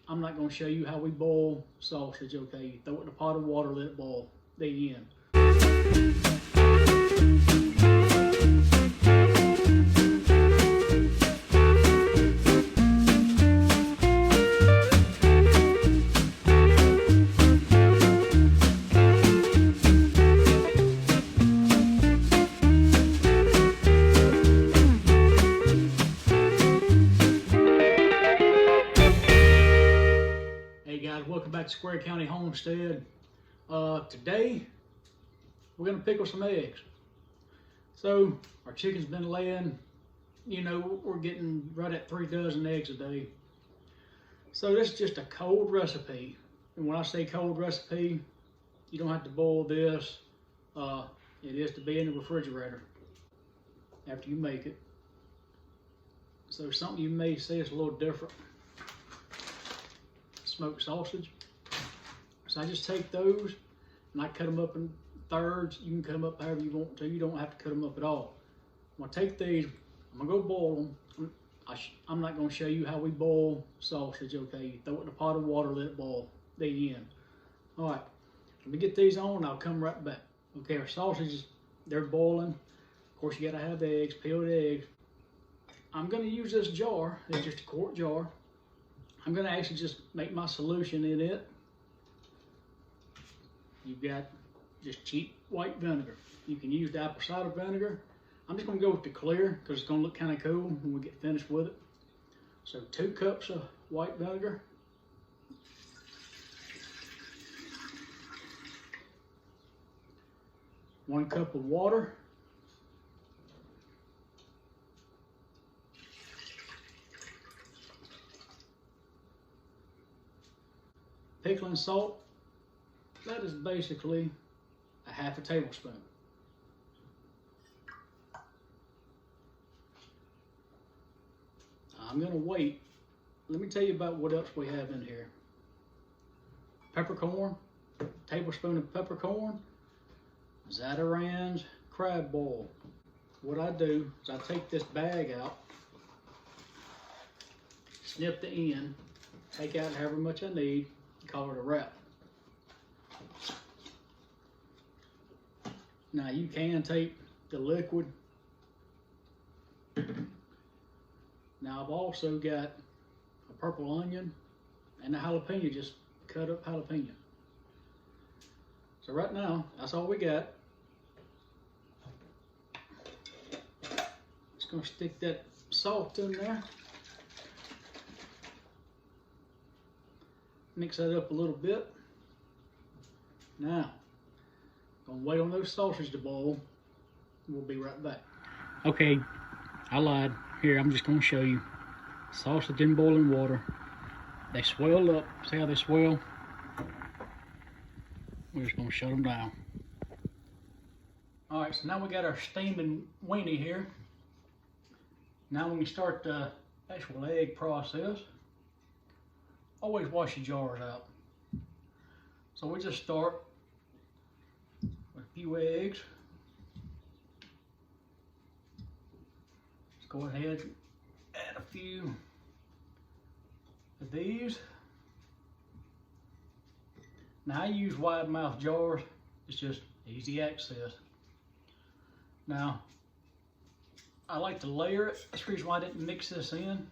I'm not going to show you how we boil sausage, okay? You throw it in a pot of water, let it boil. The end. Hey guys, welcome back to Square County Homestead. Today we're gonna pickle some eggs. So our chicken's been laying, you know, we're getting right at 3 dozen eggs a day. So this is just a cold recipe. And when I say cold recipe, you don't have to boil this. It is to be in the refrigerator after you make it. So something you may see is a little different. Smoked sausage. So I just take those and I cut them up in thirds. You can cut them up however you want to. You don't have to cut them up at all. I'm gonna take these, I'm gonna go boil them. I'm not gonna show you how we boil sausage, okay? You throw it in a pot of water, let it boil. The end. All right, let me get these on, I'll come right back. Okay, our sausages, they're boiling. Of course, you gotta have eggs, peeled eggs. I'm gonna use this jar, it's just a quart jar. I'm gonna actually just make my solution in it. You've got just cheap white vinegar. You can use the apple cider vinegar. I'm just gonna go with the clear because it's gonna look kind of cool when we get finished with it. So 2 cups of white vinegar. One cup of water. Pickling salt, that is basically a half a tablespoon. I'm gonna wait. Let me tell you about what else we have in here. Peppercorn, tablespoon of peppercorn, Zatarain's crab boil. What I do is I take this bag out, snip the end, take out however much I need, call it a wrap. Now you can take the liquid. Now I've also got a purple onion and a jalapeno, just cut up jalapeno. So right now, that's all we got. Just gonna stick that salt in there. Mix that up a little bit. Now, gonna wait on those sausages to boil. We'll be right back. Okay, I lied. Here, I'm just gonna show you. Sausage in boiling water. They swell up. See how they swell? We're just gonna shut them down. All right, so now we got our steaming weenie here. Now we can start the actual egg process. Always wash your jars out. So we just start with a few eggs. Let's go ahead and add a few of these. Now I use wide mouth jars. It's just easy access. Now, I like to layer it. That's the reason why I didn't mix this in.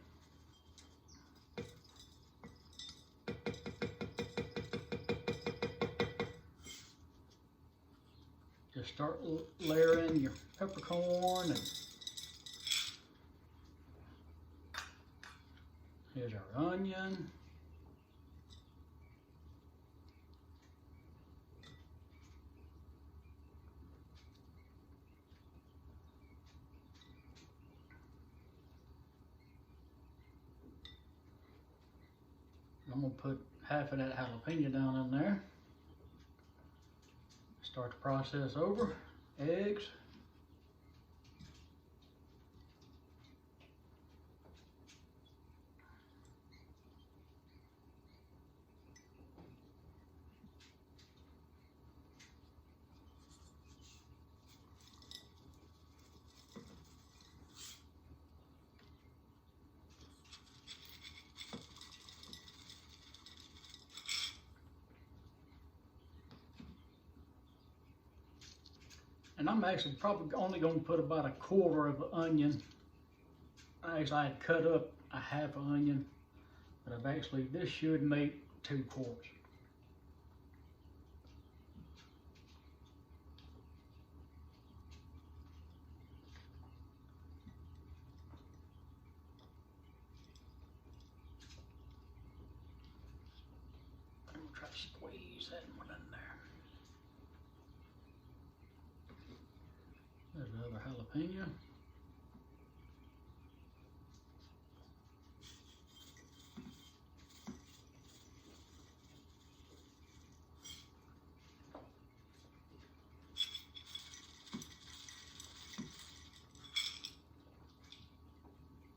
Just start layering your peppercorn, and here's our onion. I'm gonna put half of that jalapeno down in there. Start the process over. Eggs. And I'm actually probably only going to put about a quarter of an onion. Actually, I had cut up a half an onion, but this should make 2 quarts. I'm going to try to squeeze that one in there. There's another jalapeno.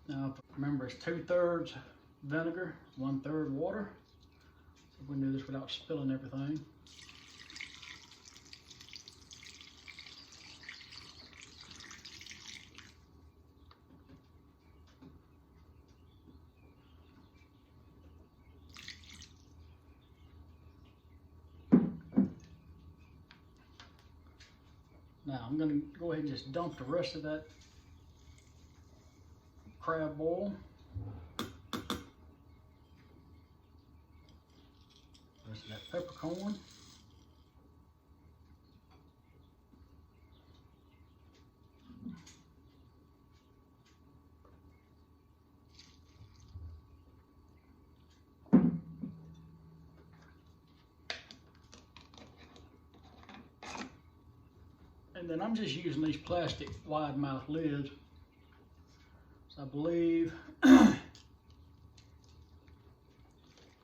Now, remember, it's 2/3 vinegar, 1/3 water. So we can do this without spilling everything. Now, I'm going to go ahead and just dump the rest of that crab oil. Rest of that peppercorn. And then I'm just using these plastic wide mouth lids. So I believe, because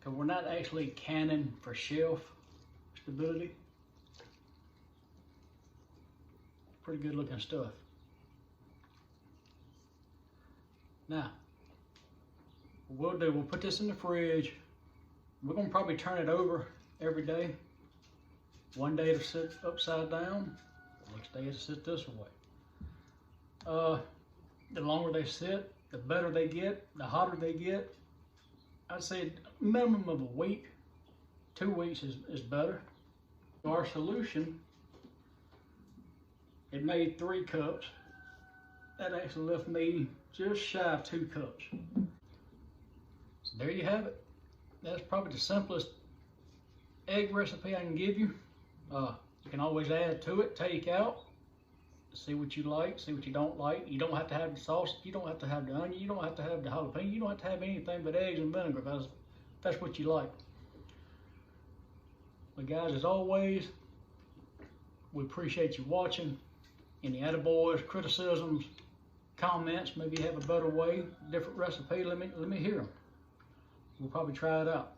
we're not actually canning for shelf stability. Pretty good looking stuff. Now, what we'll do, we'll put this in the fridge. We're gonna probably turn it over every day. One day it'll sit upside down, the next day it'll sit this way. The longer they sit, the better they get, the hotter they get. I'd say a minimum of a week, 2 weeks is better. Our solution, it made 3 cups. That actually left me just shy of 2 cups. So there you have it. That's probably the simplest egg recipe I can give you. You can always add to it, take out, see what you like, see what you don't like. You don't have to have the sauce, you don't have to have the onion, you don't have to have the jalapeno, you don't have to have anything but eggs and vinegar if that's what you like. But guys, as always, we appreciate you watching. Any attaboys, criticisms, comments, maybe you have a better way, different recipe, let me hear them. We'll probably try it out.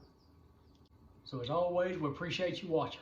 So as always, we appreciate you watching.